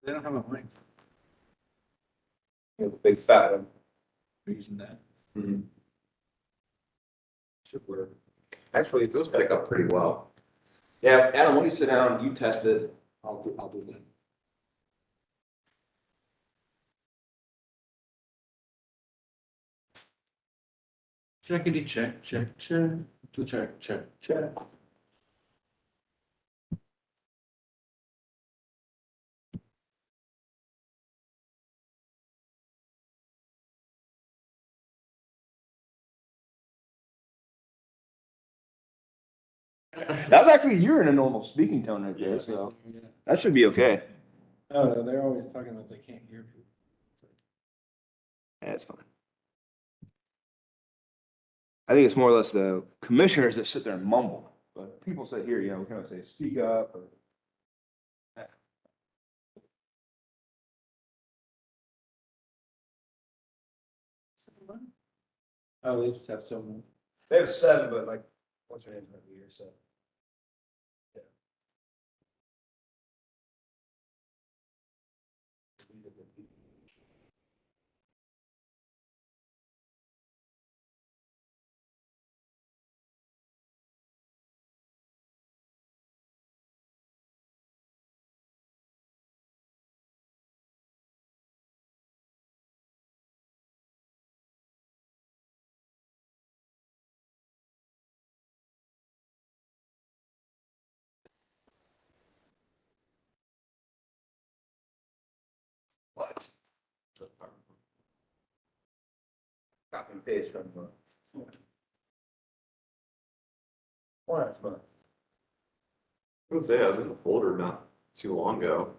They don't have a mic. You know, the big fat one. We're using that. Should work. Actually, those pick up pretty well. Yeah, Adam, when you sit down, you test it. I'll do that. Checkity check, check, check, to check, check, check. That's actually, you're in a normal speaking tone right there, so that should be okay. Oh, they're always talking about they can't hear people. That's fine. I think it's more or less the commissioners that sit there and mumble, but people say here, we kind of say, speak up, or. Oh, they just have so many. They have 7, but like, what's her name's gonna be here, so. What? Copy and paste from. What? I would say I was in the folder not too long ago,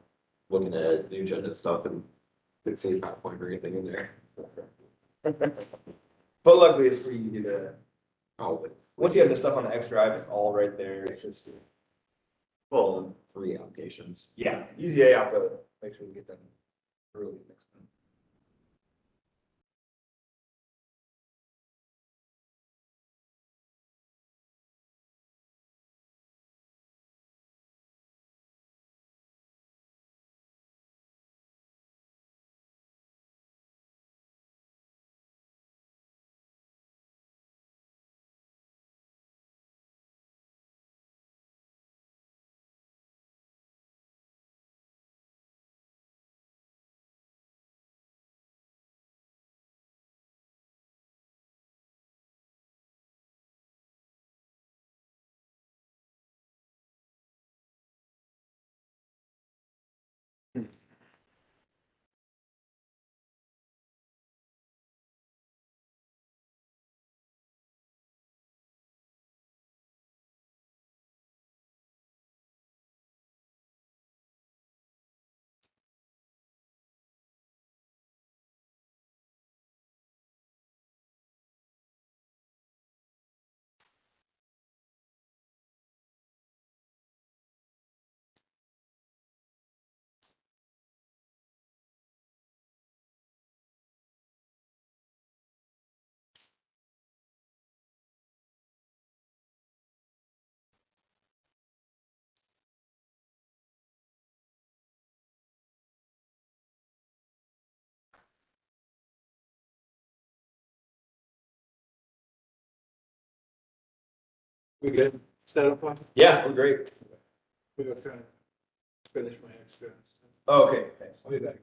looking at the agenda and stuff and didn't see a PowerPoint or anything in there. But luckily it's free, you do that. Oh, but, Once you have the stuff on the X drive, it's all right there, it's just, well, 3 applications. yeah, easy A out, but make sure we get them early next time. We good? Set up on? Yeah, we're great. We go try to finish my extra. Oh, okay, thanks. I'll be back.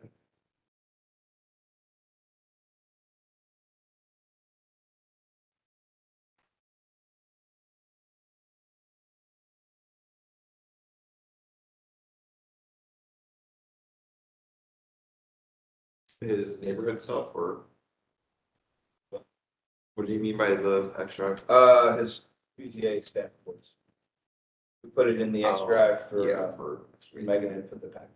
His neighborhood stuff, or what do you mean by the extra? His PZA staff reports. We put it in the X Oh, drive for, yeah, for Megan and put the package.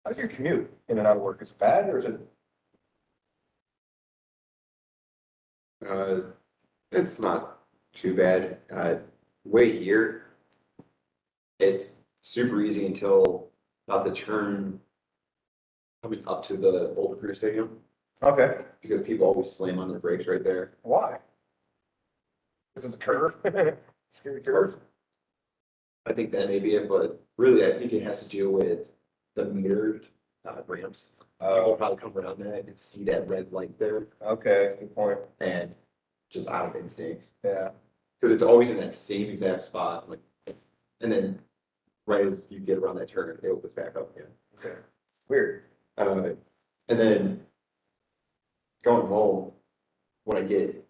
How's your commute in and out of work? Is it bad or is it? Uh, it's not too bad. Way here, it's super easy until about the turn coming up to the old Crew Stadium, Okay, because people always slam on their brakes right there. why? This is a curve. Scary curve. I think that may be it, but really, I think it has to do with the metered ramps. People Oh, probably come around that and see that red light there okay, good point. and just out of instincts. Yeah. Because it's always in that same exact spot, like, and then right as you get around that turn, it opens back up again. Okay. Weird. And then going home, when I get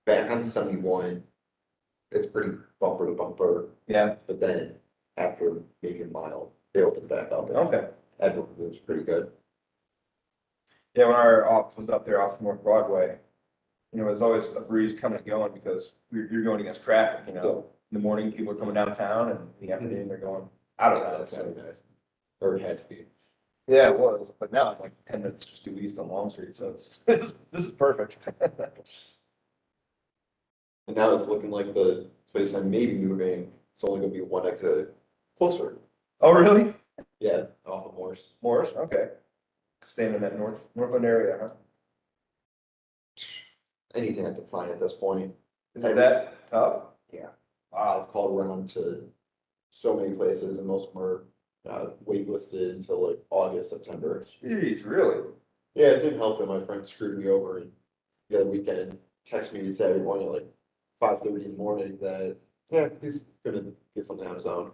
back on 71, it's pretty bumper to bumper. Yeah. But then after maybe a mile, it opens back up. And Okay. everyone moves pretty good. Yeah, when our office was up there off North Broadway, there's always a breeze coming and going because you're going against traffic, In the morning, people are coming downtown and in the afternoon, they're going out of Yeah, that. that's So, very nice. Or it had to be. yeah, it was, but now I'm like 10 minutes just due east on Long Street, so this is perfect. And now it's looking like the place I may be moving, it's only gonna be one exit closer. Oh, really? Yeah, off of Morse. Morris, okay. Staying in that Northland area, huh? Anything I can find at this point. Is it that tough? Yeah. Wow. I've called around to so many places and most of them are waitlisted until like August, September. Jeez, really? Yeah, it didn't help that my friend screwed me over and the other weekend texted me Saturday morning at like 5:30 in the morning that, yeah, he's gonna get something on his own.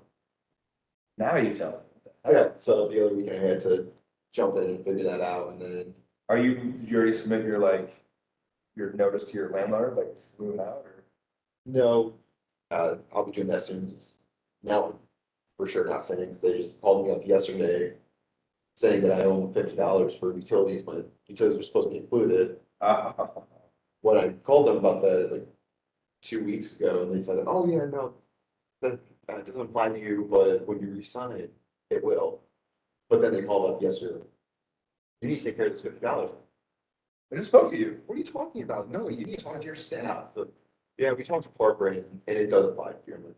Now you tell me. Yeah, so the other weekend I had to jump in and figure that out and then, Did you already submit your notice to your landlord, like moving out or? no, I'll be doing that soon. 'Cause now I'm for sure not sending, because they just called me up yesterday saying that I owe $50 for utilities, but utilities were supposed to be included. When I called them about that like 2 weeks ago, and they said, oh, yeah, no, that doesn't apply to you, but when you resign, it will. But then they called up yesterday. You need to take care of this $50. I just spoke to you. What are you talking about? No, you need to talk to your staff. But, yeah, we talked to corporate and it does apply to you. I'm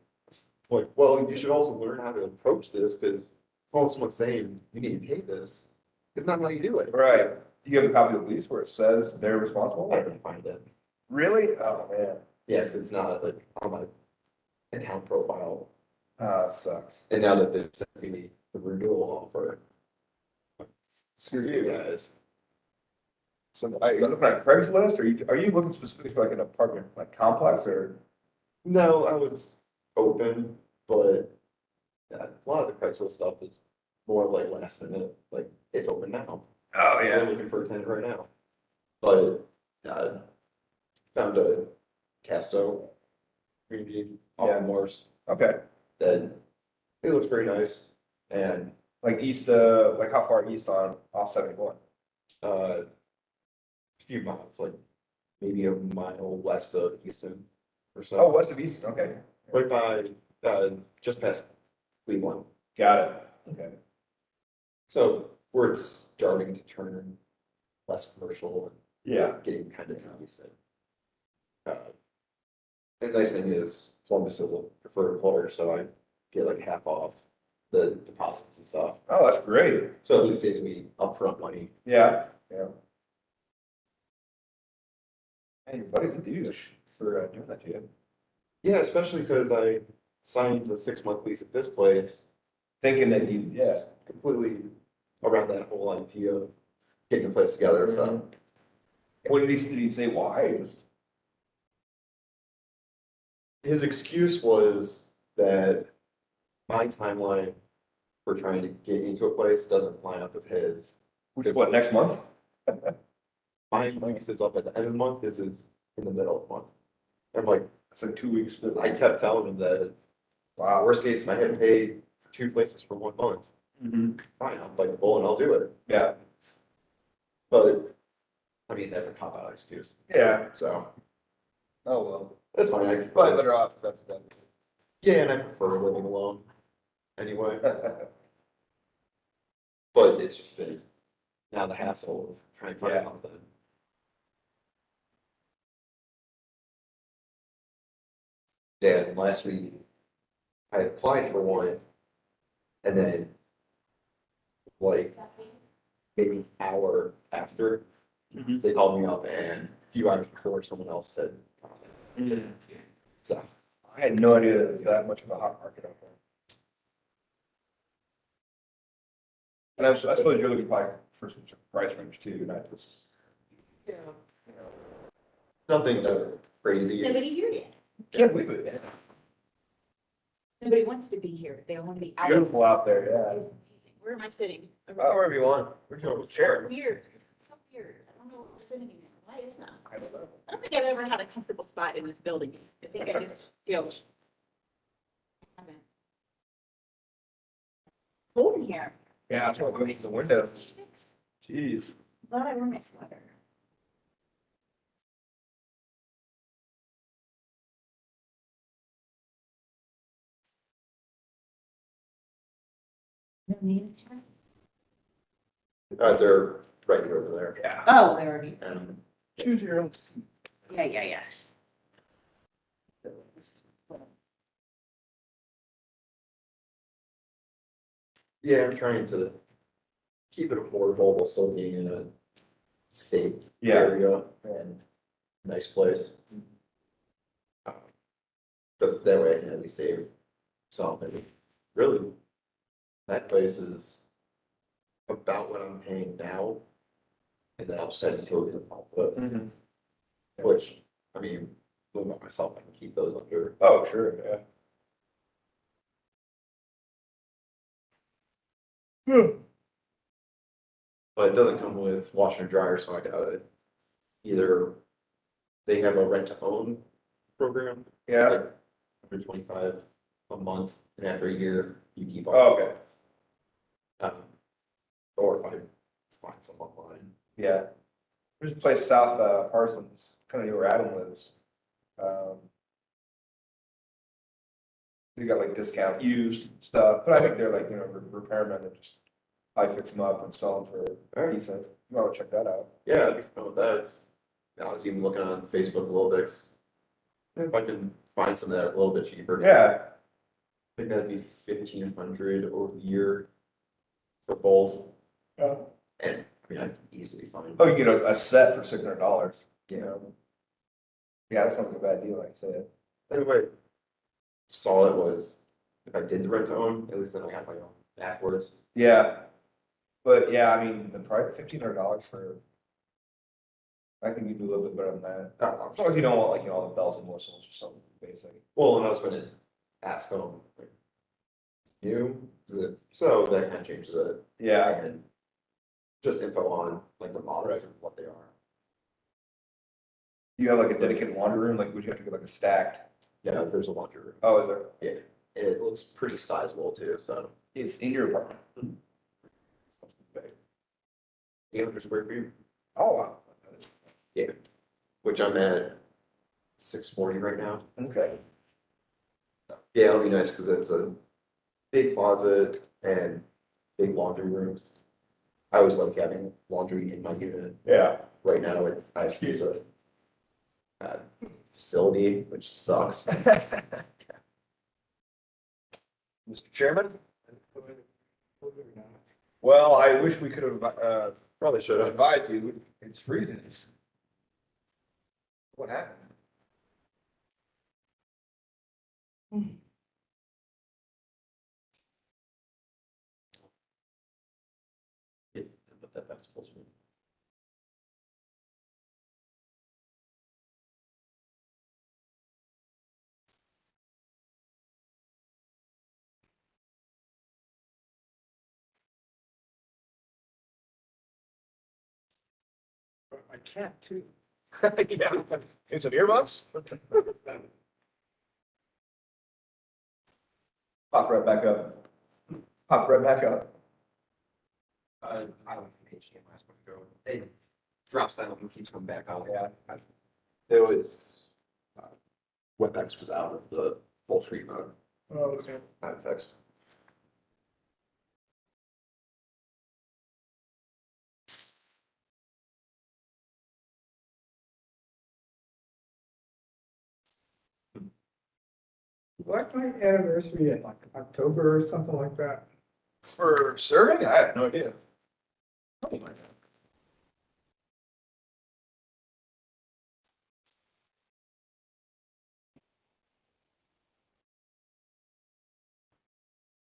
like, well, you should also learn how to approach this because all someone's saying you need to pay this. It's not how you do it. Right. Do you have a copy of the lease where it says they're responsible? I can find it. Really? Oh, man. Yeah, because it's not like on my account profile. Sucks. And now that they've sent me the renewal offer, Screw you you. guys. So are you looking at Craigslist? Are you looking specifically for like an apartment, like complex or? No, I was open, but a lot of the Craigslist stuff is more of like last minute, like it's open now. Oh, We're looking for a tenant right now. But found a Casto community off Yeah. of Morse Okay. that it looks very nice and Like east, like how far east on off 71? a few miles, like maybe a mile west of Houston or so. Oh, west of Easton, okay. Right by just past Cleveland. Got it. Okay. So where it's starting to turn less commercial Yeah. and getting kind of east. And the nice thing is Columbus is a preferred employer, so I get like half off the deposits and stuff. Oh, that's great. So at least saves me upfront money. Yeah, yeah. And your buddy's a douche for doing that to you. Yeah, especially because I signed a 6-month lease at this place, Thinking that yeah. completely around that whole idea of getting a place together, so. What did he say why? Just, His excuse was that my timeline for trying to get into a place doesn't line up with his. which is what, next month? My lease is up at the end of the month, this is in the middle of the month. I'm like, So 2 weeks. I kept telling him that, Wow. worst case, I had to pay for 2 places for 1 month. Mhm. Fine, I'll bite the bullet and I'll do it. Yeah, But, I mean, that's a cop-out excuse, yeah. so Oh, well. that's fine. Probably better off if that's done. Yeah, and I prefer living alone anyway. But it's just been now the hassle of trying to find Yeah. something. Yeah, and last week I applied for one and then like maybe an hour after Mhm. they called me up and a few hours before someone else said. So, I had no idea that it was that much of a hot market out there. And I suppose you're looking probably for some price range too, not just. yeah. Nothing crazy. Nobody here yet. Can't believe it, yeah. Nobody wants to be here. They want to be out. Beautiful out there, It's yeah. amazing. Where am I sitting? Over Oh, here. wherever you want. We're going with chair. Weird. This is so weird. I don't know what we're sitting in. Why is that? I don't know. I don't think I've ever had a comfortable spot in this building. I think I just feel. Cold in here. Yeah, that's what we're looking at the window. Jeez. Thought I wore my sweater. No name tag? They're right over there. Yeah. Oh, I already. Choose your own seat. Yeah, yeah, yeah. Yeah, I'm trying to keep it affordable while still being in a safe Yeah. area and nice place. Because that way I can at least save something. Really, that place is about what I'm paying now. And then I'll set utilities and output, Mhm. which, I mean, looking at myself, I can keep those under. Oh, sure, yeah. But it doesn't come with washer and dryer, so I gotta either, they have a rent to own program. Yeah. Like $125 a month, and after a year, you keep. Oh, okay. Or if I find some online. Yeah. There's a place south, Parsons, kind of near where Adam lives. They got like discount used stuff, but I think they're like, repairmen that just, I fix them up and sell them for decent. You want to check that out. Yeah, I'd be fine with that. I was even looking on Facebook a little bit. If I can find some that are a little bit cheaper. Yeah. I think that'd be 1,500 over the year for both. Yeah. And I mean, I can easily find. Oh, you get a set for $600, Yeah. Yeah, that's not a bad deal, like I said. Anyway, saw it was, if I did the rent to own, at least then I got my own afterwards. Yeah. But yeah, I mean, the price, $1,500 for, I think you do a little bit better than that. As long as you don't want like, all the bells and whistles or something basic. Well, and I was gonna ask them, like, so that kind of changes it. Yeah. And just info on like the models and what they are. You have like a dedicated laundry room, like would you have to get like a stacked? Yeah, there's a laundry room. Oh, is there? Yeah, and it looks pretty sizable too, so. It's in your apartment. 800 square feet. Oh, wow. Yeah, which I'm at 640 right now. Okay. Yeah, it'll be nice because it's a big closet and big laundry rooms. I always like having laundry in my unit. Yeah. Right now, I have to use a facility, which sucks. Mr. Chairman? Well, I wish we could have, Probably should have. advised you. It's freezing. What happened? Put that back to full screen. My cat too. Yeah. Need some earmuffs? Pop right back up. Pop right back up. I don't think HDMI is going to go. It drops down and keeps coming back out. Yeah. There was, WebEx was out of the full screen mode. Oh, okay. I fixed. Like my anniversary in like October or something like that. For serving? I have no idea. Something like that.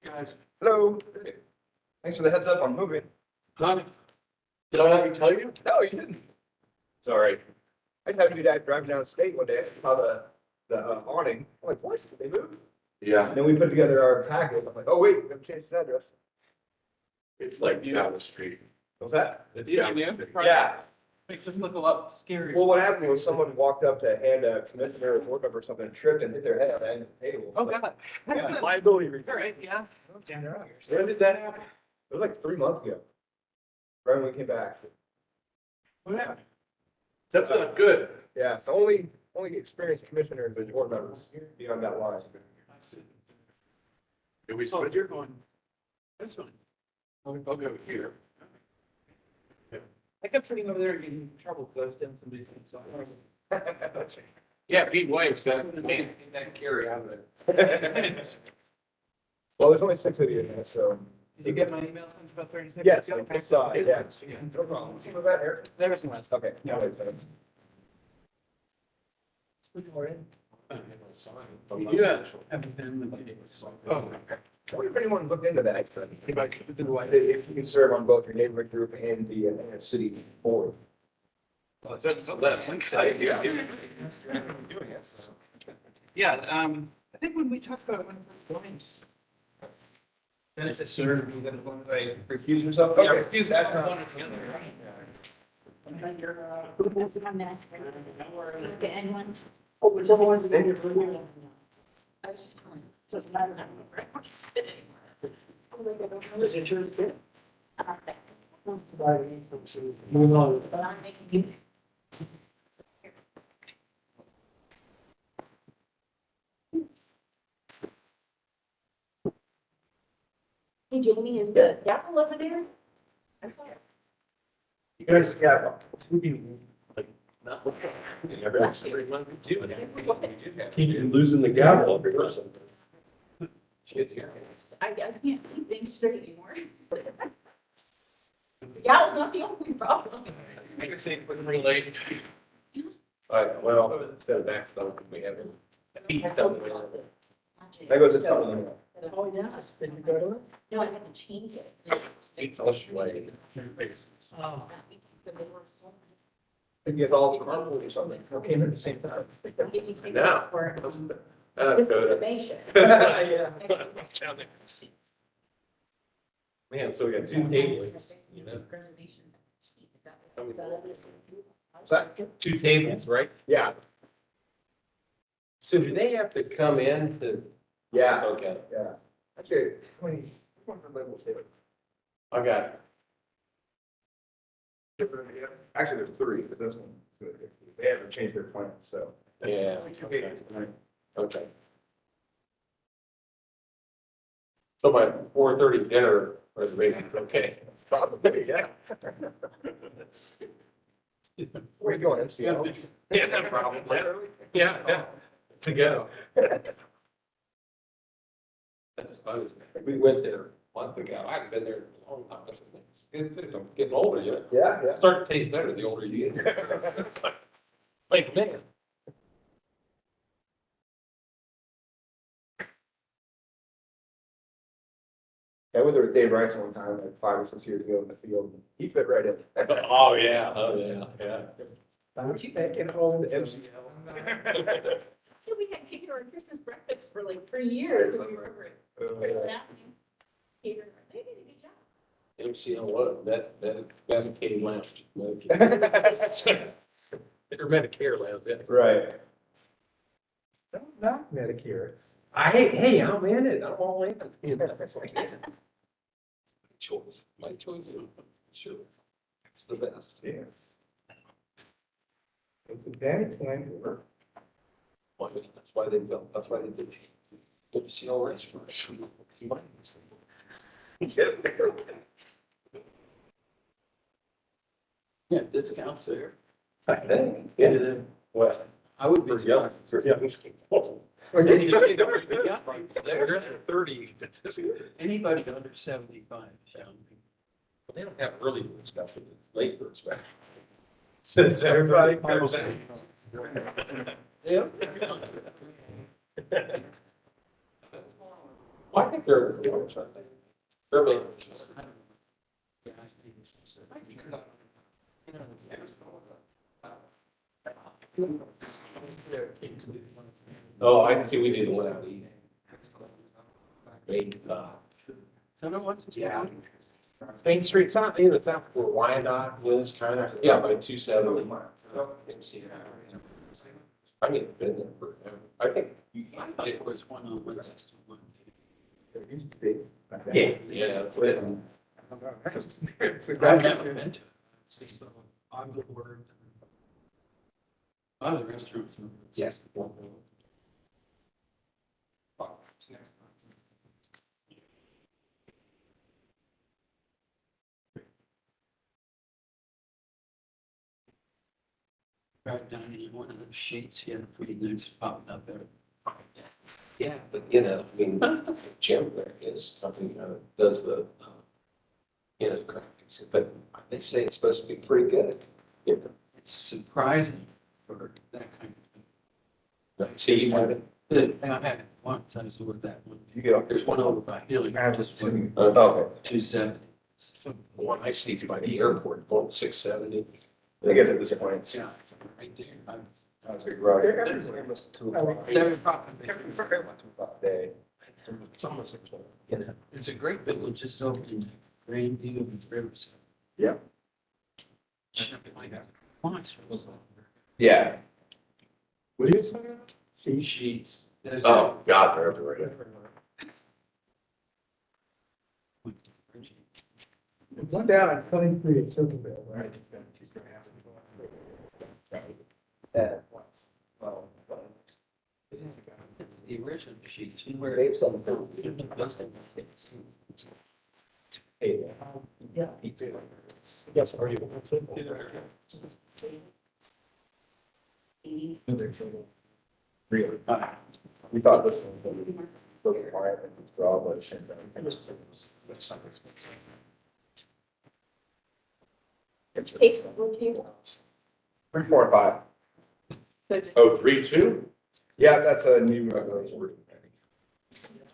Guys, Hello. Thanks for the heads up on moving. huh? Did I not tell you? No, you didn't. Sorry. I just happened to be driving down the state one day, I saw the awning. I'm like, what? Did they move? Yeah. And then we put together our package. I'm like, oh, wait, we haven't changed his address. It's like down the street. What's that? It's down. Yeah. Makes us look a lot scarier. Well, what happened was someone walked up to hand a commissioner or board member or something, tripped and hit their head on the end of the table. Oh, God. Yeah, liability. All right, yeah. When did that happen? It was like 3 months ago. Right when we came back. What happened? That's not good. Yeah, it's only experienced commissioners and board members beyond that line. Did we split your going? That's fine. I'll go here. I kept sitting over there getting in trouble because I was doing somebody's thing, so. That's right. Yeah, Pete Williams said, man, get that carry out of it. Well, there's only 6 of you in there, so. Did you get my email sent about 30 seconds? Yes, ago? I saw it, yeah. No problem. See what that here? There was one. Okay, yeah, makes sense. Yeah. Oh, okay. What if anyone looked into that? Anybody can do what? If you can serve on both your neighborhood group and the city board. Well, that's exciting. Yeah. Yeah, I think when we talked about it, when we were going, then it said serve, you gotta go like recuse yourself. Yeah, Okay. recuse that one or the other. Get anyone? Oh, which other ones did you? I was just, doesn't matter. Was it yours? But I'm making you. Hey, Jamie, is the gavel over there? I saw it. You guys got, like, not, you never actually remember to do it. Keep losing the gavel every person. Shit, here. I can't keep things straight anymore. The gavel's not the only problem. I can say it relate. Well, instead of back, we have feet down there. That goes to something. Oh, yes, did you go to it? No, I had to change it. It's all she like. Oh. If you have all carpool or something, it came at the same time. Now. This Good. information. Man, so we got 2 tables, you know, What's that? 2 tables, right? Yeah, So do they have to come in to? yeah, Okay, yeah. Actually, 20. I got, Actually, there's 3, but this one, they haven't changed their plans, so. yeah. Two pages tonight. Okay. So my 4:30 dinner reservation, okay. Probably, yeah. Where you going, MCL? Yeah, probably. Yeah, to go. That's funny. We went there a month ago. I haven't been there in a long time. I said, I'm getting older, you know? Yeah, yeah. It starts to taste better the older you get. It's like, man. I went there with Dave Rice one time, like 5 or 6 years ago in the field. He fit right in. Oh, yeah, yeah. Don't you make it home? MCL. So we had catered our Christmas breakfast for like 3 years when we were over at. Catered, they did a good job. MCL what? Medicaid lounge. Medicare. Or Medicare lounge, that's. Right. Not Medicare. Hey, I'm in it. I'm all in. You know, that's like, yeah. Choice, my choice. Sure. It's the best. Yes. It's a Danny plan. Why, that's why they did. Good to see all restaurants. See money. Yeah, discounts there. I think. Yeah. Well, I would be. For young, for young. They're 30. anybody under 75 is young. They don't have early bird special, it's late bird special. Since everybody. Yeah. Well, I think they're, early. Oh, I can see we need to win. So no one's. Yeah. Main Street, it's not, it's not where Wyandotte is, kind of, yeah, by 270. I mean, been there for, I think. I thought it was 10161. There used to be. Yeah. It's a I've guy. never been to it. It's just on the border. A lot of the restaurants. are Yes. 61. Drive down any one of those sheets, yeah, pretty nice popping up there. Yeah, but you know, I mean, Jim there is something, does the, graphics, but they say it's supposed to be pretty good. You know, It's surprising for that kind of thing. see, you had it. I had it once, I was with that one. You get, There's one over by Hilly, just one, okay, 270. One I see by the airport, going 670. I guess at this point, it's Yeah, it's right there. not a big rush. There's probably, Day. It's almost like, you know. there's a great big one just opened in Grandview and Riverside. Yeah. Monstrous. Yeah. What do you say? Sheets. There's Oh, God, they're everywhere. One down at 23 at Circleville, right? Yeah. the original sheets where. Yeah. Yes, are you? Really? We thought this one was a little quiet and draw, but Case level two. 3, 4, and 5. So just Oh, 3-2? Yeah, that's a new regulation.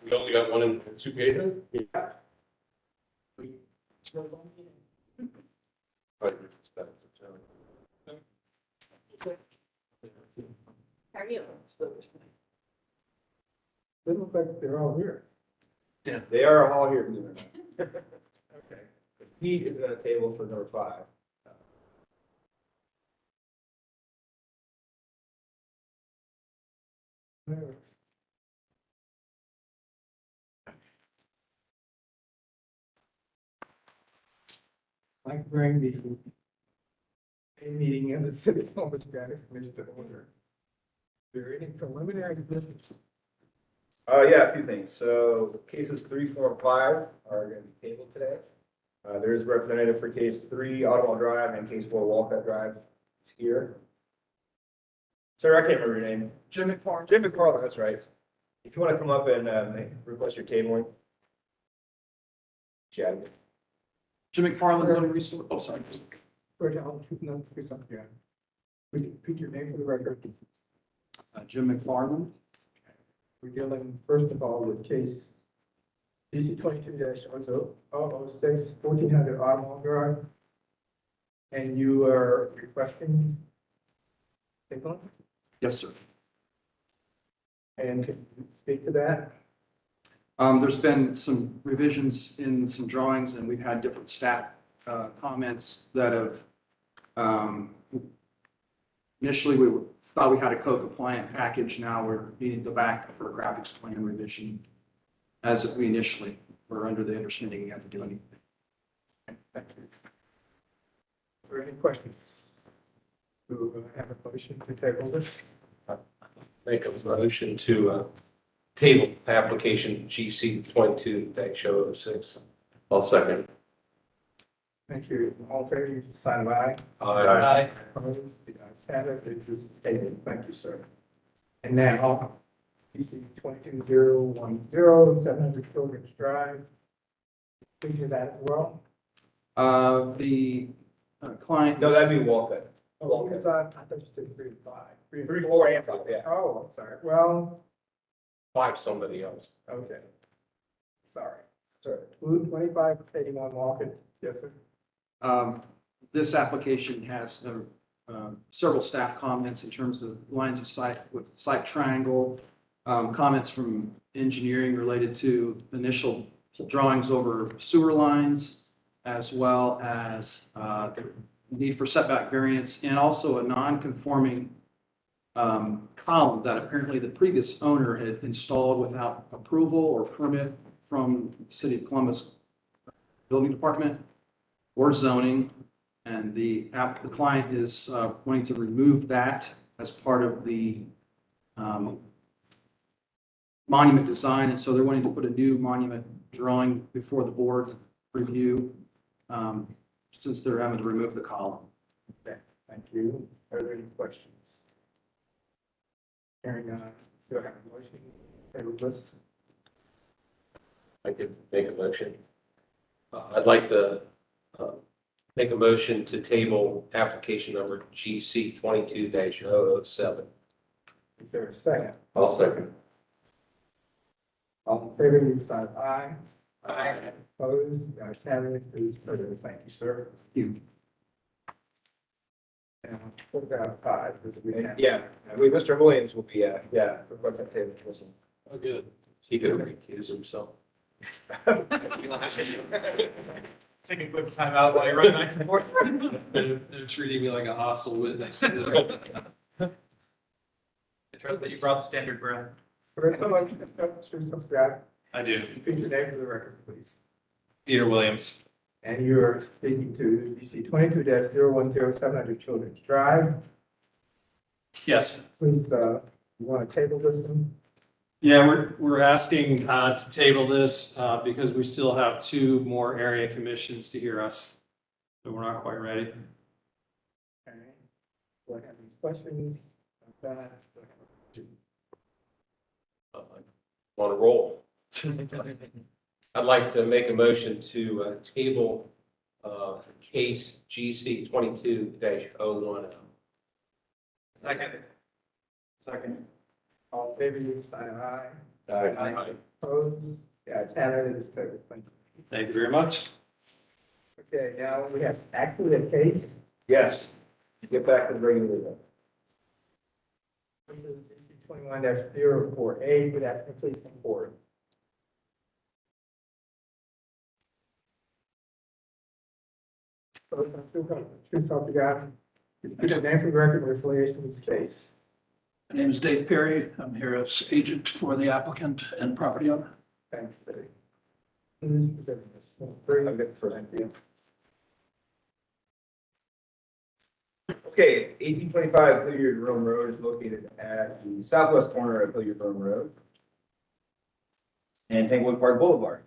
We only got one in 2 pages? how are you? They look like they're all here. They are all here. Okay. He is at a table for number 5. I bring the a meeting of the City of Homeless Matters Commission to order. Is there any preliminary business? Yeah, a few things. So cases 3, 4, and 5 are going to be tabled today. There is a representative for case 3, Ottawa Drive, and case 4, Walcott Drive. It's here. Sir, I can't remember your name. Jim McFarland. Jim McFarland, that's right. If you want to come up and request your tabling. Chad. Jim McFarland's on resource, oh, sorry. Or down, no, it's up here. Would you repeat your name for the record? Jim McFarland. We're dealing, first of all, with case DC 22-006, 1400 Ottawa Drive. And you are requesting tabling? Yes, sir. And can you speak to that? There's been some revisions in some drawings, and we've had different staff comments that have, initially, we thought we had a code compliant package. Now we're needing to go back for a graphics plan revision, as we initially were under the understanding you had to do anything. Thank you. Is there any questions? We will have a motion to table this. Make a motion to table application GC 22-006. I'll second. Thank you. All in favor, you sign by. Aye. Opposed? The ayes Tanner, this is David, thank you, sir. And now, PC 22010, 700 Pilgrims Drive. Figure that as well. The client. No, that'd be Walcott. Oh, he was on, I thought you said 3 to 5. 3, 4, and 5, yeah. Oh, I'm sorry, well, 5 somebody else. okay. Sorry. 25, 81 Walker, yes, sir. This application has several staff comments in terms of lines of sight with site triangle, comments from engineering related to initial drawings over sewer lines, as well as the need for setback variance, and also a non-conforming column that apparently the previous owner had installed without approval or permit from the City of Columbus Building Department or zoning. And the client is wanting to remove that as part of the monument design. And so they're wanting to put a new monument drawing before the board review, since they're having to remove the column. Okay, thank you. Are there any questions? Hearing none, do I have a motion? Table this. I could make a motion. I'd like to make a motion to table application number GC 22-007. Is there a second? I'll second. All in favor, please sign aye. Aye. Opposed, the ayes have it, please, thank you, sir. You. And we'll go to 5, because we have. Yeah, I believe Mr. Williams will be, request that table. Listen. Oh, good. He could recuse himself. Take a quick time out while you run back and forth. They're treating me like a hostile witness. I trust that you brought the standard breath. I do. Repeat your name for the record, please. Peter Williams. And you're speaking to DC 22-010, 700 Children's Drive. Yes. Please, you want to table this one? Yeah, we're asking to table this because we still have 2 more area commissions to hear us. So we're not quite ready. Okay. Do I have any questions about that? On a roll. I'd like to make a motion to table case GC 22-010. Second. Second. All in favor, please sign aye. Aye. Opposed? The ayes have it, it is tabled. Thank you. Thank you very much. Okay, now we have actually a case. Yes, get back to the regular meeting. This is DC 21-048, would that please come forward? Truth help you God. Put your name for the record and affiliation with this case. My name is Dave Perry. I'm here as agent for the applicant and property owner. Thanks, Dave. This is the business. I'll get the first one. Okay, 1825 Hilliard Rome Road is located at the southwest corner of Hilliard Rome Road and Tanglewood Park Boulevard.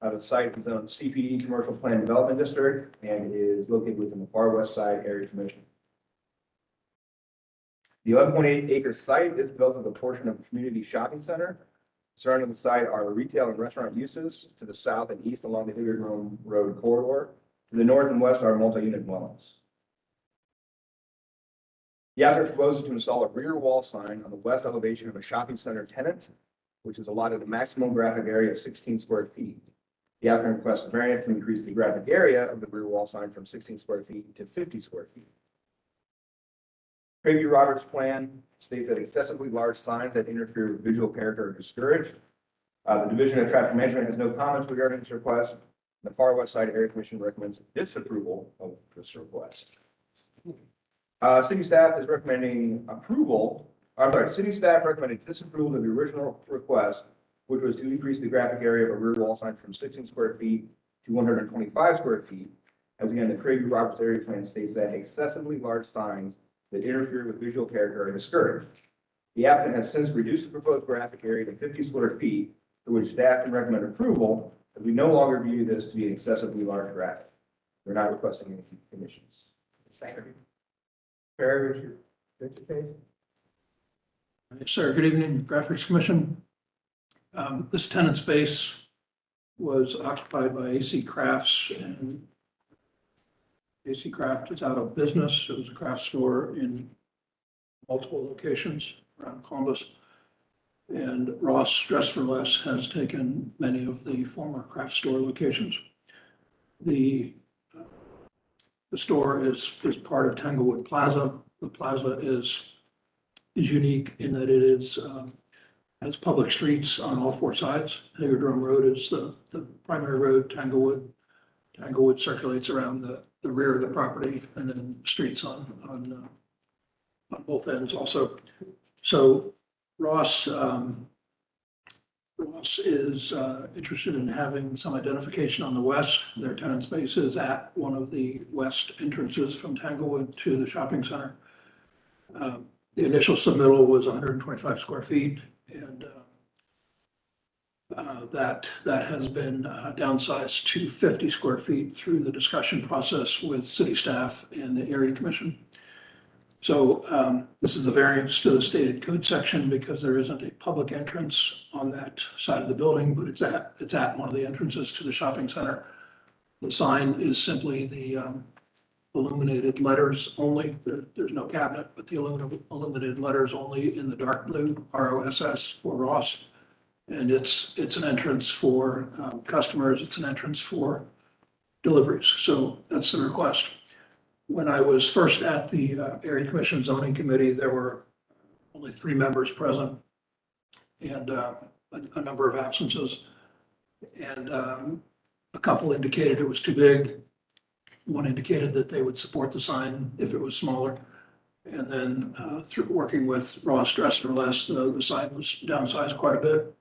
The site is zoned CPD Commercial Plan Development District and is located within the far west side area commission. The 11.8 acre site is built with a portion of a community shopping center. Surrounding the site are retail and restaurant uses to the south and east along the Hilliard Rome Road corridor. To the north and west are multi-unit dwellings. The applicant proposes to install a rear wall sign on the west elevation of a shopping center tenant, which is allotted a maximum graphic area of 16 square feet. The applicant requests a variance to increase the graphic area of the rear wall sign from 16 square feet to 50 square feet. Craig Roberts' plan states that excessively large signs that interfere with visual character are discouraged. The Division of Traffic Management has no comments regarding this request. The Far West Side Area Commission recommends disapproval of this request. City staff is recommending approval. City staff recommended disapproval of the original request, which was to increase the graphic area of a rear wall sign from 16 square feet to 125 square feet. As again, the Craig Roberts area plan states that excessively large signs that interfere with visual character are discouraged. The applicant has since reduced the proposed graphic area to 50 square feet, for which staff can recommend approval, as we no longer view this to be an excessively large graphic. We're not requesting any conditions. Barry, would you Mr. Case? Yes, sir. Good evening, Graphics Commission. This tenant space was occupied by AC Crafts, and AC Craft is out of business. It was a craft store in multiple locations around Columbus. And Ross Dress for Less has taken many of the former craft store locations. The store is part of Tanglewood Plaza. The plaza is unique in that it has public streets on all four sides. Higgerdrum Road is the primary road. Tanglewood circulates around the rear of the property, and then streets on both ends also. So Ross is interested in having some identification on the west. Their tenant space is at one of the west entrances from Tanglewood to the shopping center. The initial submittal was 125 square feet, and that has been downsized to 50 square feet through the discussion process with city staff and the area commission. So this is a variance to the stated code section because there isn't a public entrance on that side of the building, but it's at one of the entrances to the shopping center. The sign is simply the illuminated letters only. There's no cabinet, but the illuminated letters only in the dark blue ROSS for Ross. And it's an entrance for customers. It's an entrance for deliveries. So that's the request. When I was first at the Area Commission Zoning Committee, there were only 3 members present and a number of absences. And a couple indicated it was too big. One indicated that they would support the sign if it was smaller. And then through working with Ross Dress for Less, the sign was downsized quite a bit.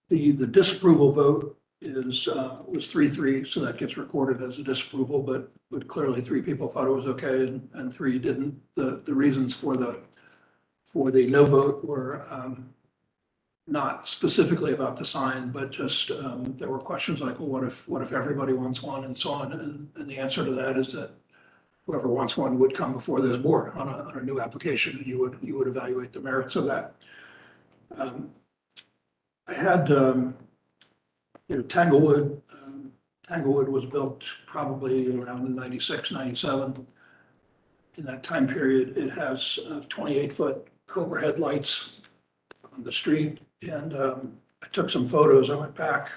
The disapproval vote was 3-3, so that gets recorded as a disapproval, but clearly 3 people thought it was okay and 3 didn't. The reasons for the no vote were not specifically about the sign, but just there were questions like, well, what if everybody wants one and so on? And the answer to that is that whoever wants one would come before this board on a new application, and you would evaluate the merits of that. I had Tanglewood. Tanglewood was built probably around 96, 97. In that time period, it has 28-foot Cobra headlights on the street. And I took some photos. I went back.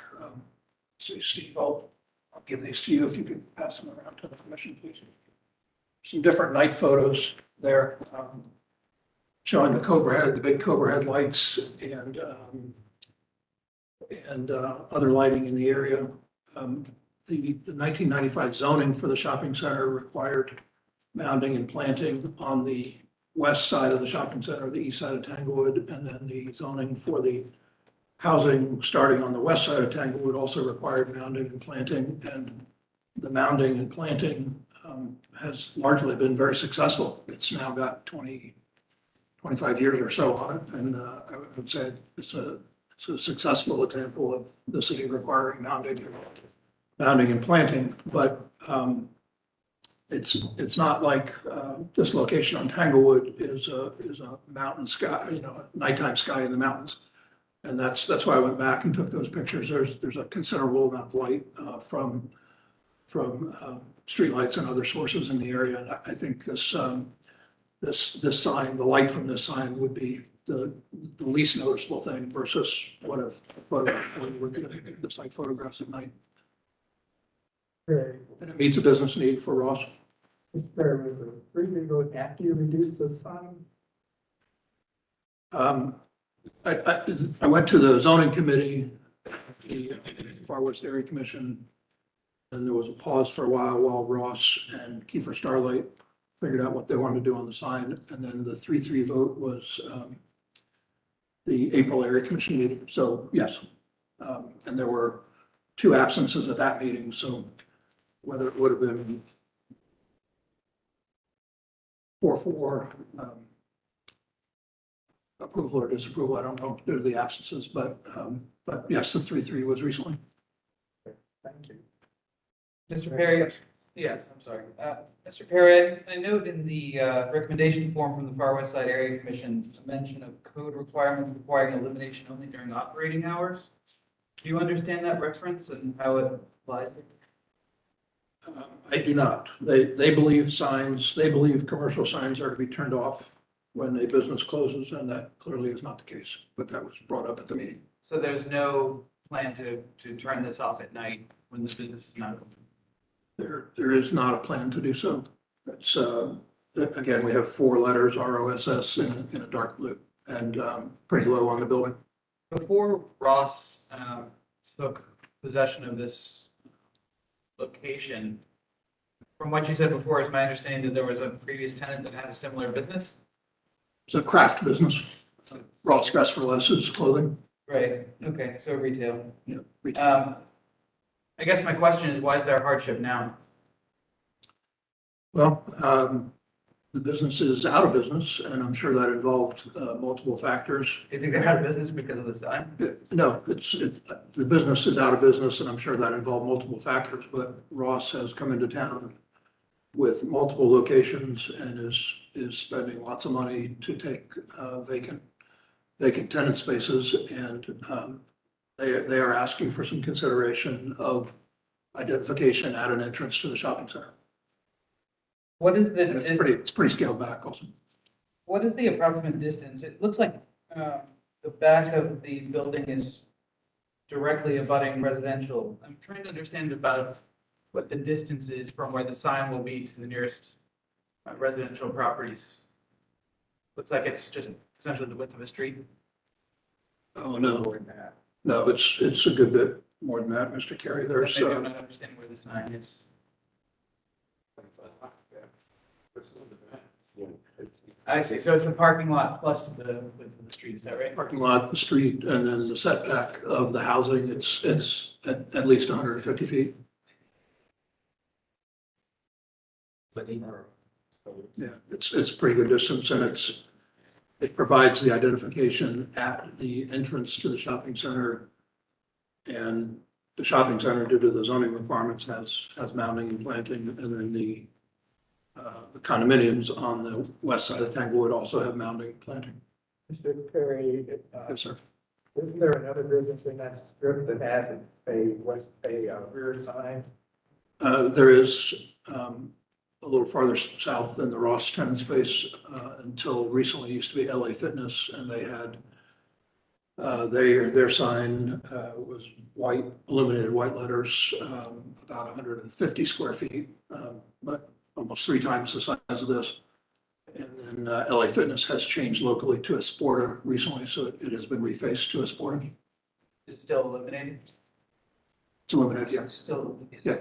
See, Steve, I'll give these to you if you could pass them around to the commission, please. Some different night photos there showing the big Cobra headlights and other lighting in the area. The 1995 zoning for the shopping center required mounding and planting on the west side of the shopping center, the east side of Tanglewood, and then the zoning for the housing starting on the west side of Tanglewood also required mounding and planting. And the mounding and planting has largely been very successful. It's now got 25 years or so on it, and I would say it's a successful example of the city requiring mounding and planting, but it's not like this location on Tanglewood is a mountain sky, nighttime sky in the mountains. And that's why I went back and took those pictures. There's a considerable amount of light from streetlights and other sources in the area. And I think this sign, the light from this sign would be the least noticeable thing versus what if we're getting the site photographs at night. Okay. And it meets a business need for Ross. Mr. Perry, was the 3-3 vote after you reduced the sign? I went to the zoning committee, the Far West Area Commission, and there was a pause for a while Ross and Kiefer Starlight figured out what they wanted to do on the sign. And then the 3-3 vote was the April Area Commission meeting. So yes, and there were 2 absences at that meeting. So whether it would have been 4-4 approval or disapproval, I don't know due to the absences, but yes, the 3-3 was recently. Thank you. Mr. Perry, Yes, I'm sorry. Mr. Perry, I note in the recommendation form from the Far West Side Area Commission, a mention of code requirements requiring elimination only during operating hours. Do you understand that reference and how it applies? I do not. They believe commercial signs are to be turned off when a business closes, and that clearly is not the case, but that was brought up at the meeting. So there's no plan to turn this off at night when the business is not open? There is not a plan to do so. It's, again, we have 4 letters, ROSS in a dark blue and pretty low on the building. Before Ross took possession of this location, from what you said before, is my understanding that there was a previous tenant that had a similar business? It's a craft business. Ross Dress for Less is clothing. Right, okay, so retail. Yeah, retail. I guess my question is, why is there hardship now? Well, the business is out of business, and I'm sure that involved multiple factors. Do you think they're out of business because of the sign? No, the business is out of business, and I'm sure that involved multiple factors, but Ross has come into town with multiple locations and is spending lots of money to take vacant tenant spaces, and they are asking for some consideration of identification at an entrance to the shopping center. What is the, And it's pretty scaled back also. what is the approximate distance? It looks like the back of the building is directly abutting residential. I'm trying to understand about what the distance is from where the sign will be to the nearest residential properties. Looks like it's just essentially the width of a street. Oh, no. No, it's a good bit more than that, Mr. Carey. There's, Maybe I'm not understanding where the sign is. I see, so it's a parking lot plus the width of the street, is that right? parking lot, the street, and then the setback of the housing, it's at least 150 feet. Yeah, it's pretty good distance, and it provides the identification at the entrance to the shopping center. And the shopping center, due to the zoning requirements, has mounting and planting, and then the condominiums on the west side of Tanglewood also have mounting and planting. Mr. Perry, Yes, sir. isn't there another business in that strip that has a rear sign? There is a little farther south than the Ross tenant space, until recently used to be LA Fitness, and they had their sign was white, illuminated white letters, about 150 square feet, but almost 3 times the size of this. And then LA Fitness has changed locally to a Sporter recently, so it has been refaced to a Sporter. Is it still illuminated? It's illuminated, yeah. Still. Yeah.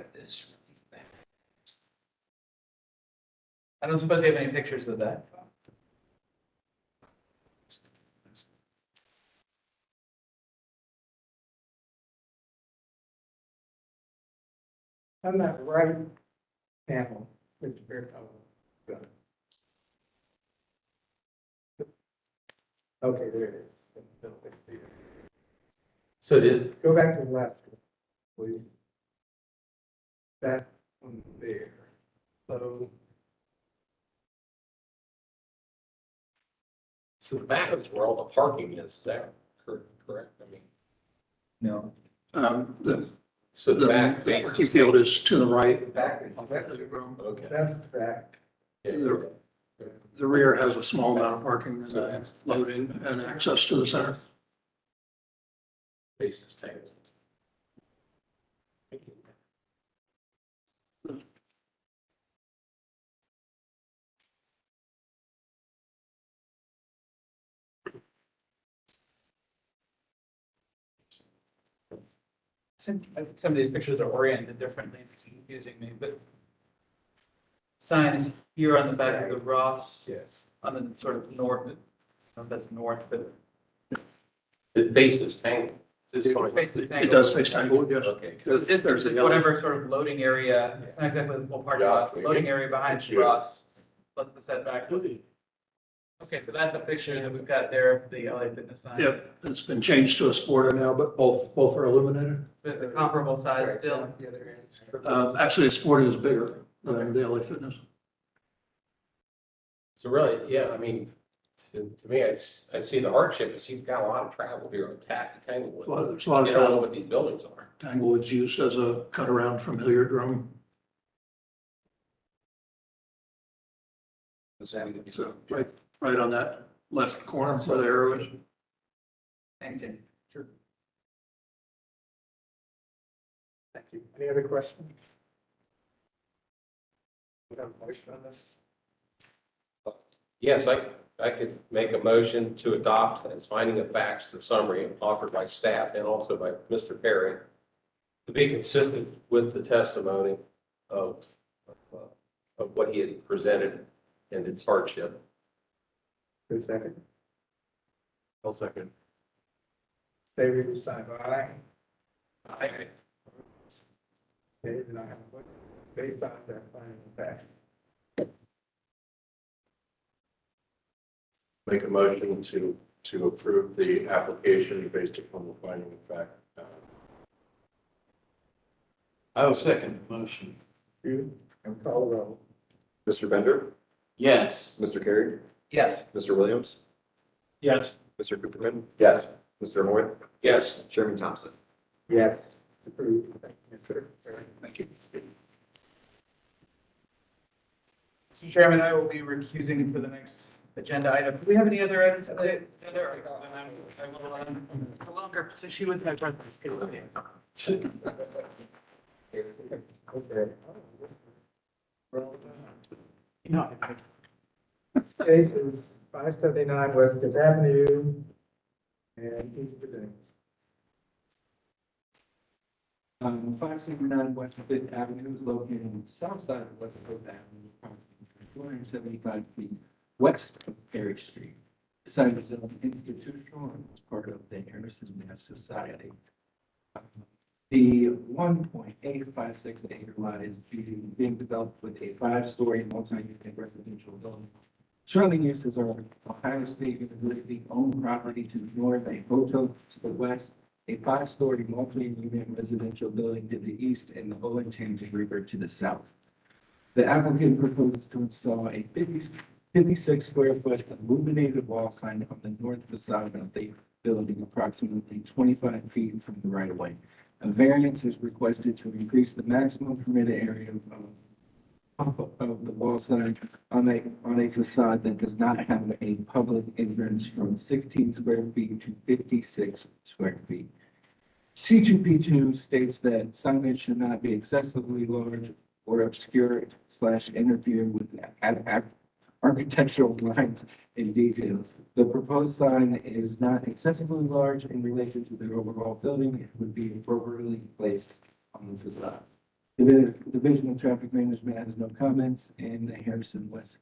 I don't suppose you have any pictures of that. On that right panel, Mr. Perry. Okay, there it is. So did, Go back to the last one, please. That one there. so the back is where all the parking is that correct? I mean, No. so the back. The parking field is to the right. Back is. Okay. That's the back. The rear has a small amount of parking and So then that's loading and access to the center. Basis table. Thank you. Some of these pictures are oriented differently, it's confusing me, but sign is here on the back of the Ross, Yes. on the sort of north, I don't know if that's north, but It faces Tangle. This it one. faces It Tanglewood. does face Tanglewood, yes. Okay. So this There's is a yellow- whatever sort of loading area, it's not exactly the full parking lot, it's the loading area behind the Ross, plus the setback. Okay, so that's a picture that we've got there of the LA Fitness sign. Yep, it's been changed to a sporter now, but both are illuminated. It's a comparable size still. The other end. Actually, a sporter is bigger than the LA Fitness. So really, yeah, I mean, to me, I see the hardship is you've got a lot of travel here on Tanglewood. There's a lot You of don't know travel. what these buildings are. Tanglewood's used as a cut around from Hilliard Road. So right on that left corner where the arrow is. Thanks, Jim. Sure. Thank you. Any other questions? We have a motion on this? Yes, I could make a motion to adopt as finding of facts the summary offered by staff and also by Mr. Perry to be consistent with the testimony of what he had presented and its hardship. Who's second? I'll second. David, you sign aye. Aye. David and I have a vote based on that finding of fact. Make a motion to approve the application based upon the finding of fact. I will second the motion. You and call the roll. Mr. Bender, Yes. Mr. Carey, Yes. Mr. Williams, Yes. Mr. Cooperman. Yes. Mr. Moore, Yes. Chairman Thompson. Yes. Approved. Thank you, Mr. Perry. Thank you. Mr. Chairman, I will be recusing for the next agenda item. Do we have any other items? I will no longer pursue with my brother's case. Okay. No. This case is 579 West Fifth Avenue and East Virginia. 579 West Fifth Avenue is located on the south side of West Fifth Avenue, approximately 275 feet west of Perry Street. The site is institutional and is part of the Harrison Mass Society. The 1.856 acre lot is being developed with a 5-story multi-unit residential building. Surrounding uses are Ohio State University owned property to the north, a hotel to the west, a 5-story multi-unit residential building to the east, and the Olentangy River to the south. The applicant proposes to install a 56 square foot illuminated wall sign on the north facade of the building, approximately 25 feet from the right of way. A variance is requested to increase the maximum permitted area of the wall sign on a facade that does not have a public entrance from 16 square feet to 56 square feet. C2P2 states that signage should not be excessively large or obscure / interfere with architectural lines and details. The proposed sign is not excessively large in relation to the overall building. It would be appropriately placed on the facade. The Division of Traffic Management has no comments, and the Harrison West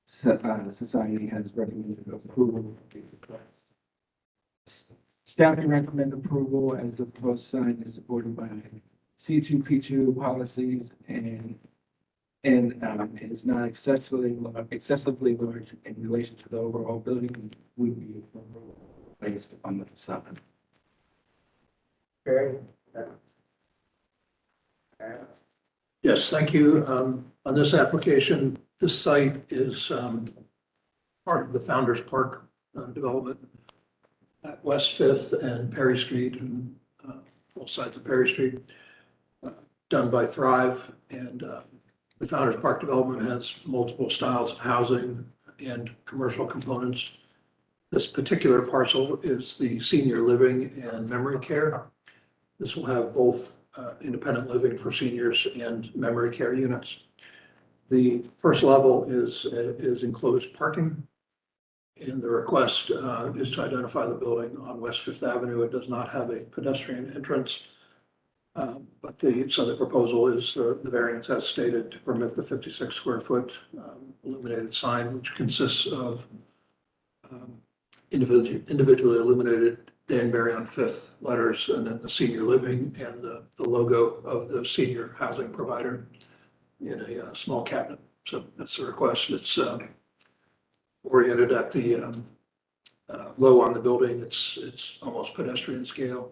Society has recommended approval of the request. Staff can recommend approval as the proposed sign is supported by C2P2 policies and it is not excessively large in relation to the overall building, would be placed on the facade. Perry? Yes, thank you. On this application, this site is part of the Founders Park development at West Fifth and Perry Street and both sides of Perry Street, done by Thrive. And the Founders Park development has multiple styles of housing and commercial components. This particular parcel is the senior living and memory care. This will have both independent living for seniors and memory care units. The first level is enclosed parking. And the request is to identify the building on West Fifth Avenue. It does not have a pedestrian entrance. But the proposal is the variance as stated to permit the 56 square foot illuminated sign, which consists of individually illuminated Danbury on Fifth letters, and then the senior living and the logo of the senior housing provider in a small cabinet. So that's the request. It's oriented at the low on the building. It's almost pedestrian scale,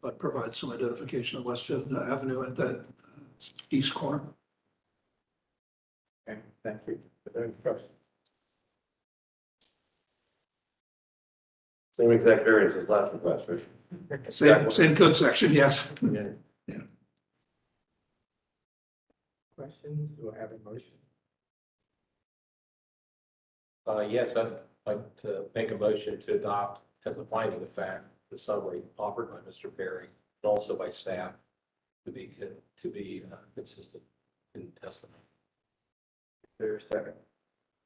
but provides some identification of West Fifth Avenue at that east corner. Okay, thank you. Are there any questions? Same exact variance as last request, right? Same code section, yes. Yeah. Questions? Do I have a motion? Yes, I'd like to make a motion to adopt as a finding of fact the summary offered by Mr. Perry and also by staff to be consistent in testimony. There's a second.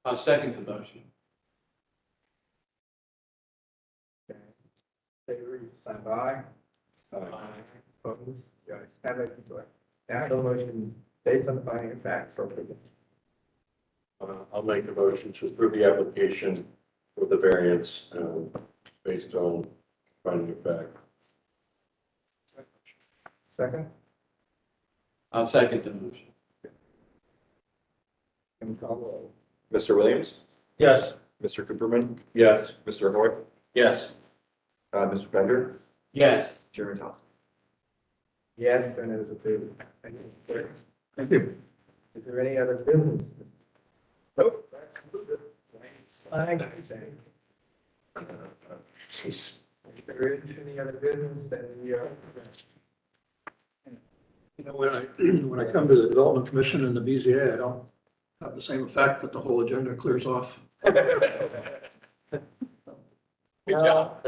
I'll second the motion. Okay. Favor, you sign by. Opposed? The ayes have it. Do I now have a motion based on the finding of fact for approval? I'll make a motion to approve the application for the variance, based on finding of fact. Second? I'll second the motion. Can we call the roll? Mr. Williams, Yes. Mr. Cooperman, Yes. Mr. Hoy, Yes. Mr. Bender, Yes. Chairman Thompson. Yes, and it is approved. Thank you. Thank you. Is there any other business? Nope. Jeez. If there is any other business, then we are. You know, when I come to the Development Commission and the BZA, I don't have the same effect that the whole agenda clears off. Good job.